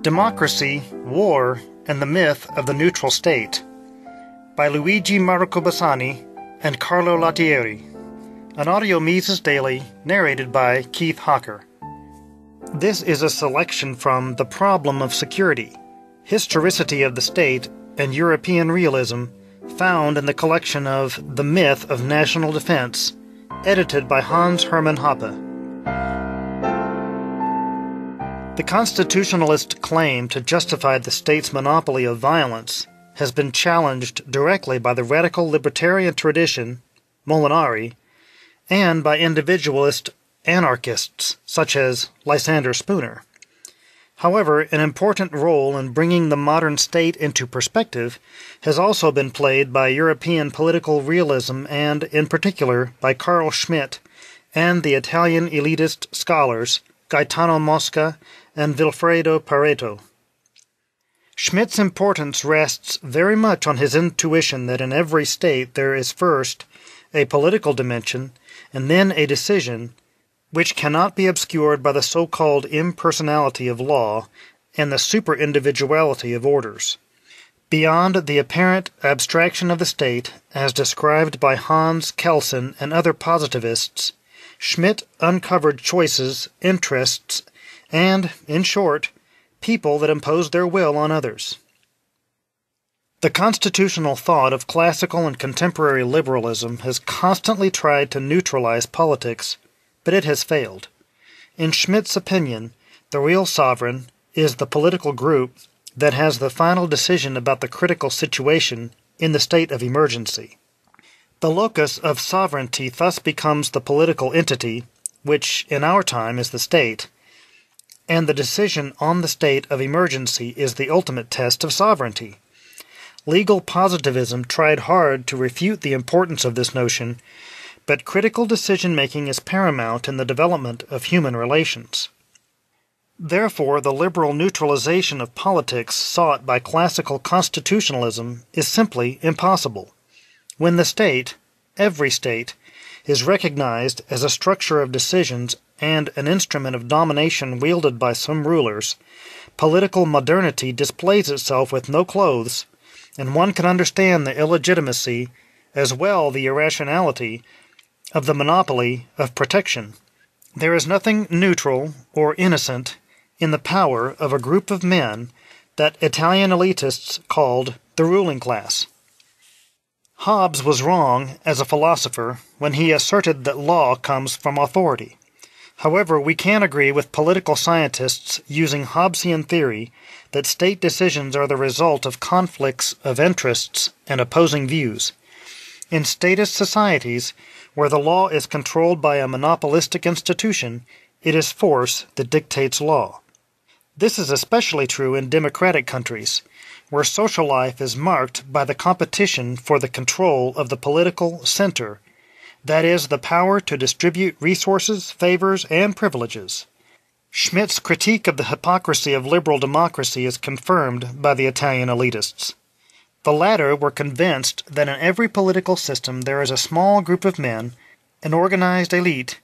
Democracy, War, and the Myth of the Neutral State by Luigi Bassani and Carlo Lottieri. An audio Mises Daily narrated by Keith Hawker. This is a selection from The Problem of Security, Historicity of the State, and European Realism, found in the collection of The Myth of National Defense, edited by Hans Hermann Hoppe. The constitutionalist claim to justify the state's monopoly of violence has been challenged directly by the radical libertarian tradition, Molinari, and by individualist anarchists such as Lysander Spooner. However, an important role in bringing the modern state into perspective has also been played by European political realism and, in particular, by Carl Schmitt and the Italian elitist scholars Gaetano Mosca and Vilfredo Pareto. Schmitt's importance rests very much on his intuition that in every state there is first a political dimension and then a decision which cannot be obscured by the so-called impersonality of law and the super-individuality of orders. Beyond the apparent abstraction of the state, as described by Hans Kelsen and other positivists, Schmitt uncovered choices, interests, and, in short, people that impose their will on others. The constitutional thought of classical and contemporary liberalism has constantly tried to neutralize politics, but it has failed. In Schmitt's opinion, the real sovereign is the political group that has the final decision about the critical situation in the state of emergency. The locus of sovereignty thus becomes the political entity, which in our time is the state, and the decision on the state of emergency is the ultimate test of sovereignty. Legal positivism tried hard to refute the importance of this notion, but critical decision-making is paramount in the development of human relations. Therefore, the liberal neutralization of politics sought by classical constitutionalism is simply impossible. When the state, every state, is recognized as a structure of decisions and an instrument of domination wielded by some rulers, political modernity displays itself with no clothes, and one can understand the illegitimacy, as well the irrationality, of the monopoly of protection. There is nothing neutral or innocent in the power of a group of men that Italian elitists called the ruling class. Hobbes was wrong as a philosopher when he asserted that law comes from authority. However, we can agree with political scientists using Hobbesian theory that state decisions are the result of conflicts of interests and opposing views. In statist societies, where the law is controlled by a monopolistic institution, it is force that dictates law. This is especially true in democratic countries, where social life is marked by the competition for the control of the political center, that is, the power to distribute resources, favors, and privileges. Schmitt's critique of the hypocrisy of liberal democracy is confirmed by the Italian elitists. The latter were convinced that in every political system there is a small group of men, an organized elite,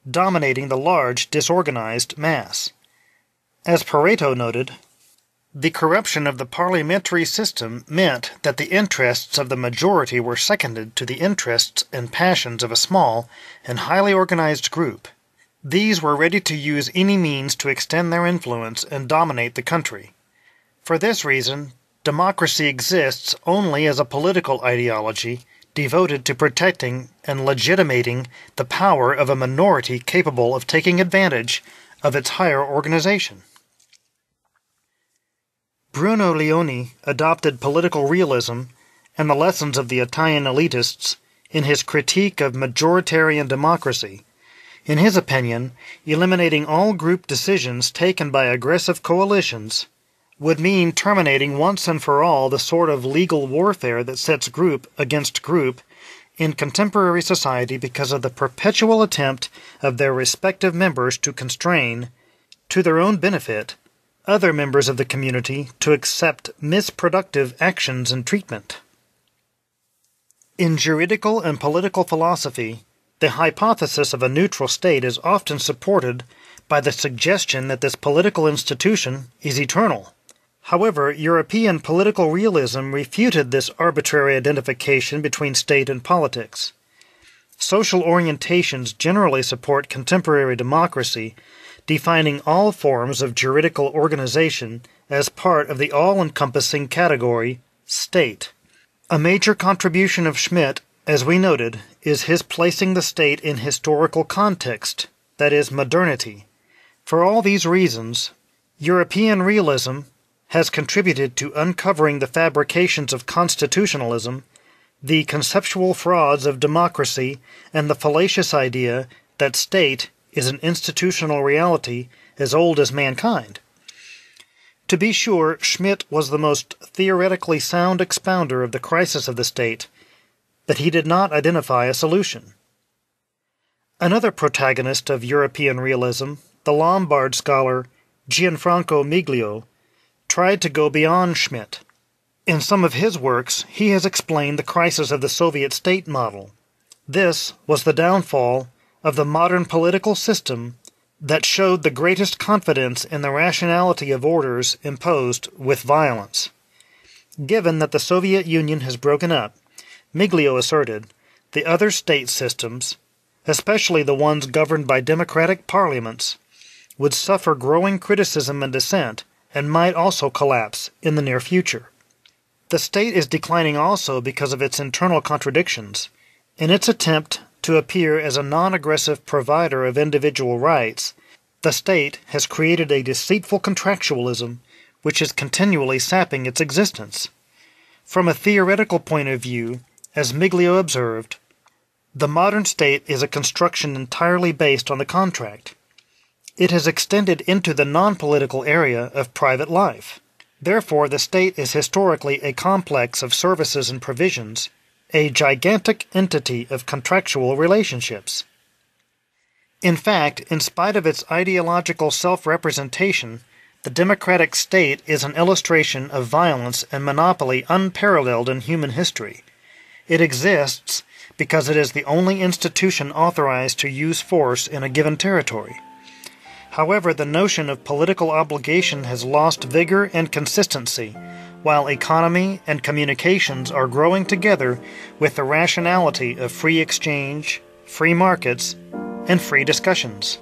dominating the large disorganized mass. As Pareto noted, the corruption of the parliamentary system meant that the interests of the majority were seconded to the interests and passions of a small and highly organized group. These were ready to use any means to extend their influence and dominate the country. For this reason, democracy exists only as a political ideology devoted to protecting and legitimating the power of a minority capable of taking advantage of its higher organization. Bruno Leoni adopted political realism and the lessons of the Italian elitists in his critique of majoritarian democracy. In his opinion, eliminating all group decisions taken by aggressive coalitions would mean terminating once and for all the sort of legal warfare that sets group against group in contemporary society because of the perpetual attempt of their respective members to constrain, to their own benefit, other members of the community to accept misproductive actions and treatment. In juridical and political philosophy, The hypothesis of a neutral state is often supported by the suggestion that this political institution is eternal. However, European political realism refuted this arbitrary identification between state and politics. Social orientations generally support contemporary democracy, defining all forms of juridical organization as part of the all-encompassing category, state. A major contribution of Schmitt, as we noted, is his placing the state in historical context, that is, modernity. For all these reasons, European realism has contributed to uncovering the fabrications of constitutionalism, the conceptual frauds of democracy, and the fallacious idea that state is an institutional reality as old as mankind. To be sure, Schmitt was the most theoretically sound expounder of the crisis of the state, but he did not identify a solution. Another protagonist of European realism, the Lombard scholar Gianfranco Miglio, tried to go beyond Schmitt. In some of his works, he has explained the crisis of the Soviet state model. This was the downfall of the modern political system that showed the greatest confidence in the rationality of orders imposed with violence. Given that the Soviet Union has broken up, Miglio asserted, the other state systems, especially the ones governed by democratic parliaments, would suffer growing criticism and dissent and might also collapse in the near future. The state is declining also because of its internal contradictions. In its attempt to appear as a non-aggressive provider of individual rights, the state has created a deceitful contractualism which is continually sapping its existence. From a theoretical point of view, as Miglio observed, the modern state is a construction entirely based on the contract. It has extended into the non-political area of private life. Therefore, the state is historically a complex of services and provisions, a gigantic entity of contractual relationships. In fact, in spite of its ideological self-representation, the democratic state is an illustration of violence and monopoly unparalleled in human history. It exists because it is the only institution authorized to use force in a given territory. However, the notion of political obligation has lost vigor and consistency, while economy and communications are growing together with the rationality of free exchange, free markets, and free discussions.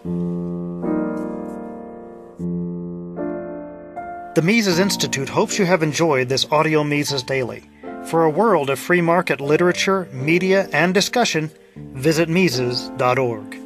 The Mises Institute hopes you have enjoyed this Audio Mises Daily. For a world of free market literature, media, and discussion, visit Mises.org.